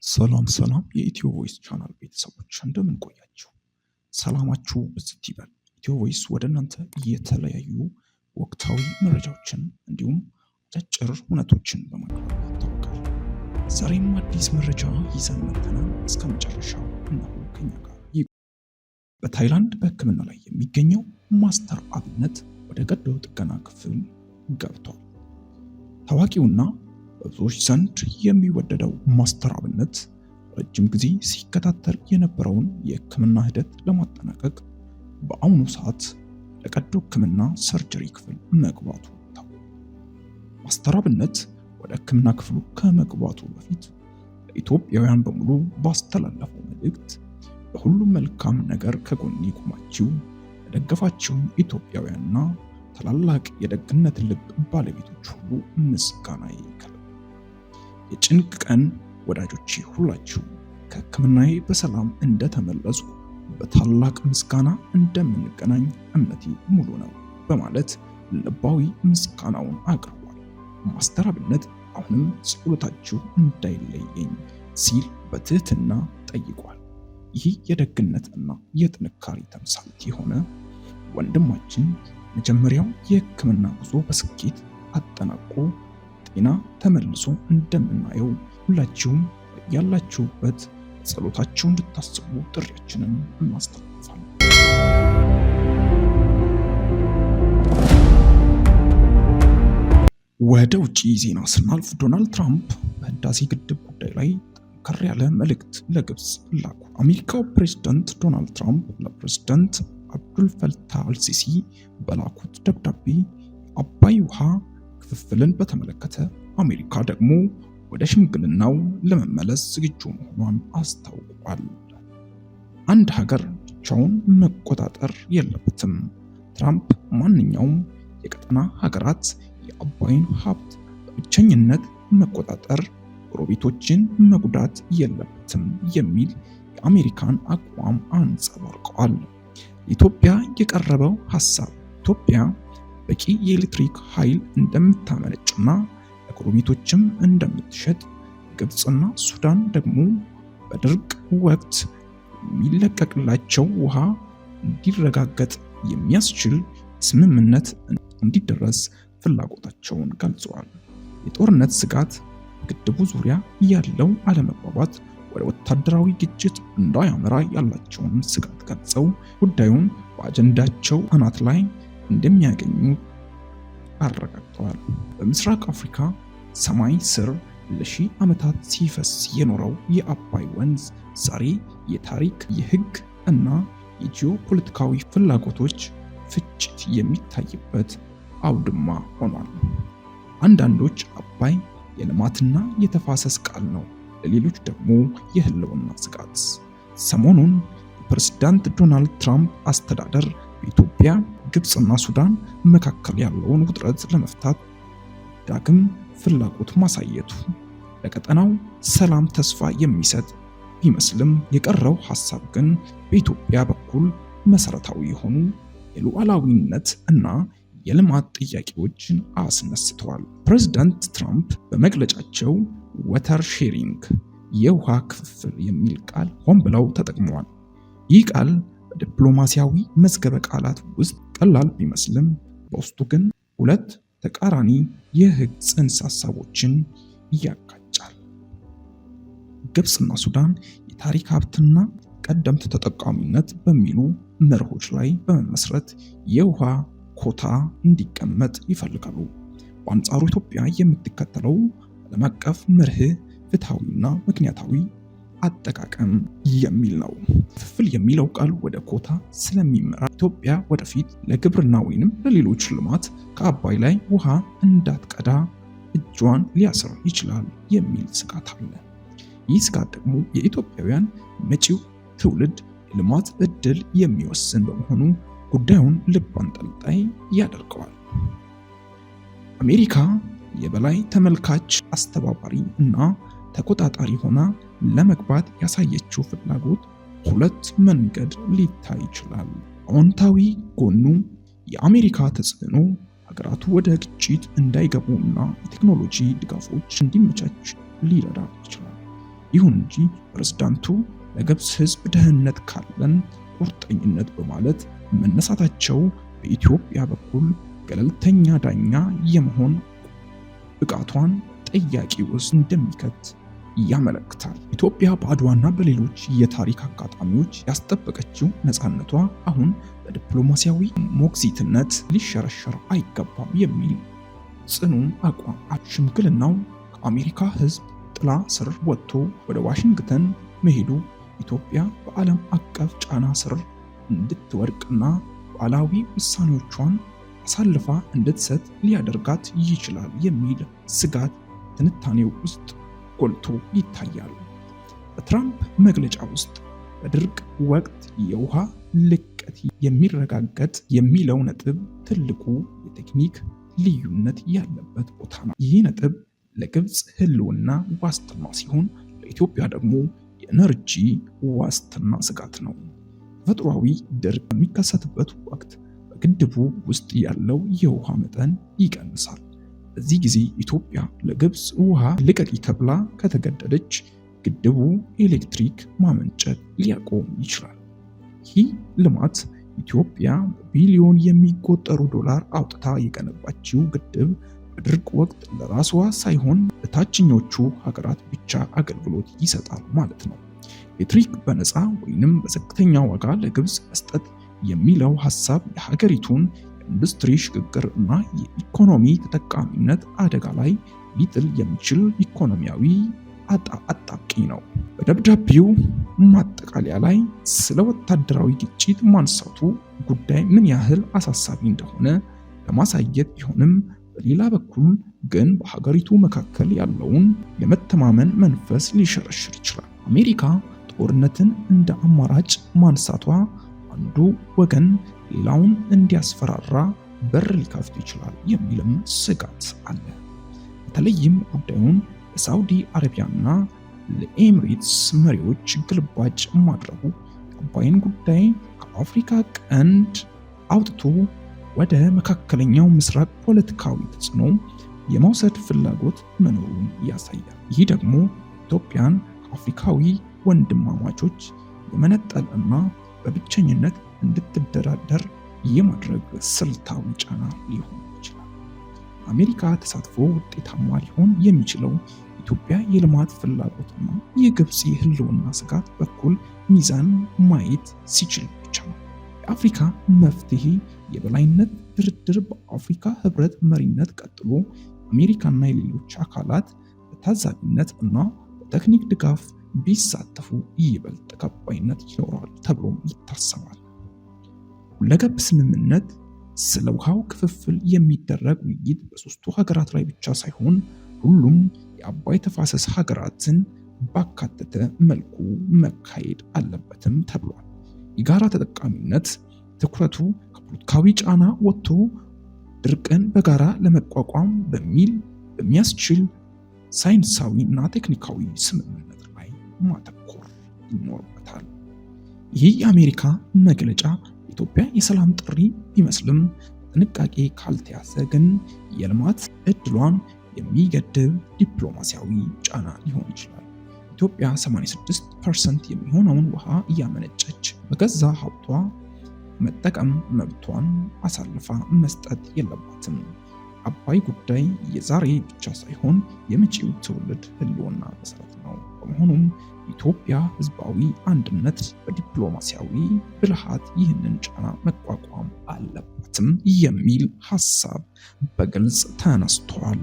ሰላም የኢትዮ ቮይስ ቻናል ቤተሰቦች እንደምን ቆያችሁ? ሰላማችሁ ብዝት ይበል። ኢትዮ ቮይስ ወደ እናንተ የተለያዩ ወቅታዊ መረጃዎችን እንዲሁም አጫጭር እውነቶችን በማቅረብ ይታወቃል። ዛሬም አዲስ መረጃ ይዘን መጥተናል። እስከ መጨረሻው እነሆ ከኛ ጋር ይቆዩ። በታይላንድ በሕክምና ላይ የሚገኘው ማስተር አብነት ወደ ቀዶ ጥገና ክፍል ገብቷል። ታዋቂውና በብዙዎች ዘንድ የሚወደደው ማስተር አብነት ረጅም ጊዜ ሲከታተል የነበረውን የህክምና ሂደት ለማጠናቀቅ በአሁኑ ሰዓት ለቀዶ ህክምና ሰርጀሪ ክፍል መግባቱ ታውቋል። ማስተር አብነት ወደ ህክምና ክፍሉ ከመግባቱ በፊት ለኢትዮጵያውያን በሙሉ ባስተላለፈው መልእክት በሁሉም መልካም ነገር ከጎኔ ቆማችሁ ለደገፋችሁ ኢትዮጵያውያንና ታላላቅ የደግነት ልብ ባለቤቶች ሁሉ ምስጋናዬ ይከብራል። የጭንቅ ቀን ወዳጆቼ ሁላችሁ ከህክምናዬ በሰላም እንደተመለሱ በታላቅ ምስጋና እንደምንገናኝ እምነቴ ሙሉ ነው በማለት ልባዊ ምስጋናውን አቅርቧል። ማስተር አብነት አሁንም ጸሎታችሁ እንዳይለየኝ ሲል በትህትና ጠይቋል። ይህ የደግነት እና የጥንካሬ ተምሳሌት የሆነ ወንድማችን መጀመሪያው የህክምና ጉዞ በስኬት አጠናቆ ጤና ተመልሶ እንደምናየው ሁላችሁም ያላችሁበት ጸሎታችሁ እንድታስቡ ጥሪያችንን እናስተላልፋለን። ወደ ውጪ ዜና ስናልፍ ዶናልድ ትራምፕ በህዳሴ ግድብ ጉዳይ ላይ ጠንከር ያለ መልእክት ለግብጽ ላኩ። አሜሪካው ፕሬዝዳንት ዶናልድ ትራምፕ ለፕሬዝዳንት አብዱል ፈታህ አልሲሲ በላኩት ደብዳቤ አባይ ውሃ ክፍፍልን በተመለከተ አሜሪካ ደግሞ ወደ ሽምግልናው ለመመለስ ዝግጁ መሆኗን አስታውቋል። አንድ ሀገር ብቻውን መቆጣጠር የለበትም። ትራምፕ ማንኛውም የቀጠና ሀገራት የአባይን ሀብት በብቸኝነት መቆጣጠር ጎረቤቶችን መጉዳት የለበትም የሚል የአሜሪካን አቋም አንጸባርቀዋል። ኢትዮጵያ የቀረበው ሐሳብ ኢትዮጵያ በቂ የኤሌክትሪክ ኃይል እንደምታመነጭና ለጎረቤቶችም እንደምትሸጥ፣ ግብፅና ሱዳን ደግሞ በድርቅ ወቅት የሚለቀቅላቸው ውሃ እንዲረጋገጥ የሚያስችል ስምምነት እንዲደረስ ፍላጎታቸውን ገልጸዋል። የጦርነት ስጋት ግድቡ ዙሪያ ያለው አለመግባባት ወደ ወታደራዊ ግጭት እንዳያመራ ያላቸውን ስጋት ገልጸው ጉዳዩን በአጀንዳቸው አናት ላይ እንደሚያገኙ አረጋግጠዋል። በምስራቅ አፍሪካ ሰማይ ስር ለሺህ ዓመታት ሲፈስ የኖረው የአባይ ወንዝ ዛሬ የታሪክ፣ የህግ እና የጂኦፖለቲካዊ ፍላጎቶች ፍጭት የሚታይበት አውድማ ሆኗል። አንዳንዶች አባይ የልማትና የተፋሰስ ቃል ነው፣ ለሌሎች ደግሞ የህልውና ስጋት። ሰሞኑን የፕሬዝዳንት ዶናልድ ትራምፕ አስተዳደር በኢትዮጵያ ግብፅና ሱዳን መካከል ያለውን ውጥረት ለመፍታት ዳግም ፍላጎት ማሳየቱ ለቀጠናው ሰላም ተስፋ የሚሰጥ ቢመስልም የቀረው ሐሳብ ግን በኢትዮጵያ በኩል መሰረታዊ የሆኑ የሉዓላዊነት እና የልማት ጥያቄዎችን አስነስተዋል። ፕሬዝዳንት ትራምፕ በመግለጫቸው ወተር ሼሪንግ የውሃ ክፍፍል የሚል ቃል ሆን ብለው ተጠቅመዋል። ይህ ቃል በዲፕሎማሲያዊ መዝገበ ቃላት ውስጥ ቀላል ቢመስልም በውስጡ ግን ሁለት ተቃራኒ የህግ ጽንሰ ሐሳቦችን ያጋጫል። ግብፅና ሱዳን የታሪክ ሀብትና ቀደምት ተጠቃሚነት በሚሉ መርሆች ላይ በመመስረት የውሃ ኮታ እንዲቀመጥ ይፈልጋሉ። በአንጻሩ ኢትዮጵያ የምትከተለው ዓለም አቀፍ መርህ ፍትሐዊና ምክንያታዊ አጠቃቀም የሚል ነው። ክፍፍል የሚለው ቃል ወደ ኮታ ስለሚመራ ኢትዮጵያ ወደፊት ለግብርና ወይንም ለሌሎች ልማት ከአባይ ላይ ውሃ እንዳትቀዳ እጇን ሊያስር ይችላል የሚል ስጋት አለ። ይህ ስጋት ደግሞ የኢትዮጵያውያን መጪው ትውልድ የልማት እድል የሚወስን በመሆኑ ጉዳዩን ልብ አንጠልጣይ ያደርገዋል። አሜሪካ የበላይ ተመልካች፣ አስተባባሪ እና ተቆጣጣሪ ሆና ለመግባት ያሳየችው ፍላጎት ሁለት መንገድ ሊታይ ይችላል። አዎንታዊ ጎኑ የአሜሪካ ተጽዕኖ ሀገራቱ ወደ ግጭት እንዳይገቡ እና የቴክኖሎጂ ድጋፎች እንዲመቻች ሊረዳ ይችላል። ይሁን እንጂ ፕሬዝዳንቱ ለግብፅ ሕዝብ ደህንነት ካለን ቁርጠኝነት በማለት መነሳታቸው በኢትዮጵያ በኩል ገለልተኛ ዳኛ የመሆን ብቃቷን ጥያቄ ውስጥ እንደሚከት ያመለክታል። ኢትዮጵያ በአድዋና በሌሎች የታሪክ አጋጣሚዎች ያስጠበቀችው ነፃነቷ አሁን በዲፕሎማሲያዊ ሞግዚትነት ሊሸረሸር አይገባም የሚል ጽኑ አቋም። ሽምግልናው ከአሜሪካ ሕዝብ ጥላ ስር ወጥቶ ወደ ዋሽንግተን መሄዱ ኢትዮጵያ በዓለም አቀፍ ጫና ስር እንድትወድቅና ሉዓላዊ ውሳኔዎቿን አሳልፋ እንድትሰጥ ሊያደርጋት ይችላል የሚል ስጋት ትንታኔው ውስጥ ጎልቶ ይታያል። በትራምፕ መግለጫ ውስጥ በድርቅ ወቅት የውሃ ልቀት የሚረጋገጥ የሚለው ነጥብ ትልቁ የቴክኒክ ልዩነት ያለበት ቦታ ነው። ይህ ነጥብ ለግብፅ ህልውና ዋስትና ሲሆን፣ ለኢትዮጵያ ደግሞ የኤነርጂ ዋስትና ስጋት ነው። ተፈጥሯዊ ድርቅ በሚከሰትበት ወቅት በግድቡ ውስጥ ያለው የውሃ መጠን ይቀንሳል። በዚህ ጊዜ ኢትዮጵያ ለግብፅ ውሃ ልቀቂ ተብላ ከተገደደች ግድቡ ኤሌክትሪክ ማመንጨት ሊያቆም ይችላል። ይህ ልማት ኢትዮጵያ በቢሊዮን የሚቆጠሩ ዶላር አውጥታ የገነባችው ግድብ በድርቅ ወቅት ለራሷ ሳይሆን ለታችኞቹ ሀገራት ብቻ አገልግሎት ይሰጣል ማለት ነው። ኤሌክትሪክ በነፃ ወይንም በዝቅተኛ ዋጋ ለግብፅ መስጠት የሚለው ሐሳብ የሀገሪቱን የኢንዱስትሪ ሽግግር እና የኢኮኖሚ ተጠቃሚነት አደጋ ላይ ሊጥል የሚችል ኢኮኖሚያዊ አጣብቂኝ ነው። በደብዳቤው ማጠቃለያ ላይ ስለ ወታደራዊ ግጭት ማንሳቱ ጉዳይ ምን ያህል አሳሳቢ እንደሆነ ለማሳየት ቢሆንም፣ በሌላ በኩል ግን በሀገሪቱ መካከል ያለውን የመተማመን መንፈስ ሊሸረሽር ይችላል። አሜሪካ ጦርነትን እንደ አማራጭ ማንሳቷ አንዱ ወገን ሌላውን እንዲያስፈራራ በር ሊከፍት ይችላል የሚልም ስጋት አለ። በተለይም ጉዳዩን ለሳውዲ አረቢያና ለኤሚሬትስ መሪዎች ግልባጭ ማድረጉ የአባይን ጉዳይ ከአፍሪካ ቀንድ አውጥቶ ወደ መካከለኛው ምስራቅ ፖለቲካዊ ተጽዕኖ የመውሰድ ፍላጎት መኖሩን ያሳያል። ይህ ደግሞ ኢትዮጵያን ከአፍሪካዊ ወንድማማቾች የመነጠል እና በብቸኝነት እንድትደራደር የማድረግ ስልታዊ ጫና ሊሆን ይችላል። አሜሪካ ተሳትፎ ውጤታማ ሊሆን የሚችለው ኢትዮጵያ የልማት ፍላጎትና የግብፅ የህልውና ስጋት በኩል ሚዛን ማየት ሲችል ብቻ ነው። የአፍሪካ መፍትሄ የበላይነት ድርድር በአፍሪካ ህብረት መሪነት ቀጥሎ አሜሪካና የሌሎች አካላት በታዛቢነት እና በቴክኒክ ድጋፍ ቢሳተፉ ይበልጥ ተቀባይነት ይኖረዋል ተብሎም ይታሰባል። ሁለገብ ስምምነት ስለ ውሃው ክፍፍል የሚደረግ ውይይት በሶስቱ ሀገራት ላይ ብቻ ሳይሆን ሁሉም የአባይ ተፋሰስ ሀገራትን ባካተተ መልኩ መካሄድ አለበትም ተብሏል። የጋራ ተጠቃሚነት ትኩረቱ ከፖለቲካዊ ጫና ወጥቶ ድርቅን በጋራ ለመቋቋም በሚያስችል ሳይንሳዊ እና ቴክኒካዊ ስምምነት ላይ ማተኮር ይኖርበታል። ይህ የአሜሪካ መግለጫ ኢትዮጵያ የሰላም ጥሪ ቢመስልም በጥንቃቄ ካልተያዘ ግን የልማት እድሏን የሚገድብ ዲፕሎማሲያዊ ጫና ሊሆን ይችላል። ኢትዮጵያ 86% የሚሆነውን ውሃ እያመነጨች በገዛ ሀብቷ መጠቀም መብቷን አሳልፋ መስጠት የለባትም። አባይ ጉዳይ የዛሬ ብቻ ሳይሆን የመጪው ትውልድ ህልውና መሰረት ነው። በመሆኑም ኢትዮጵያ ህዝባዊ አንድነት በዲፕሎማሲያዊ ብልሃት ይህንን ጫና መቋቋም አለባትም የሚል ሐሳብ በግልጽ ተነስቷል።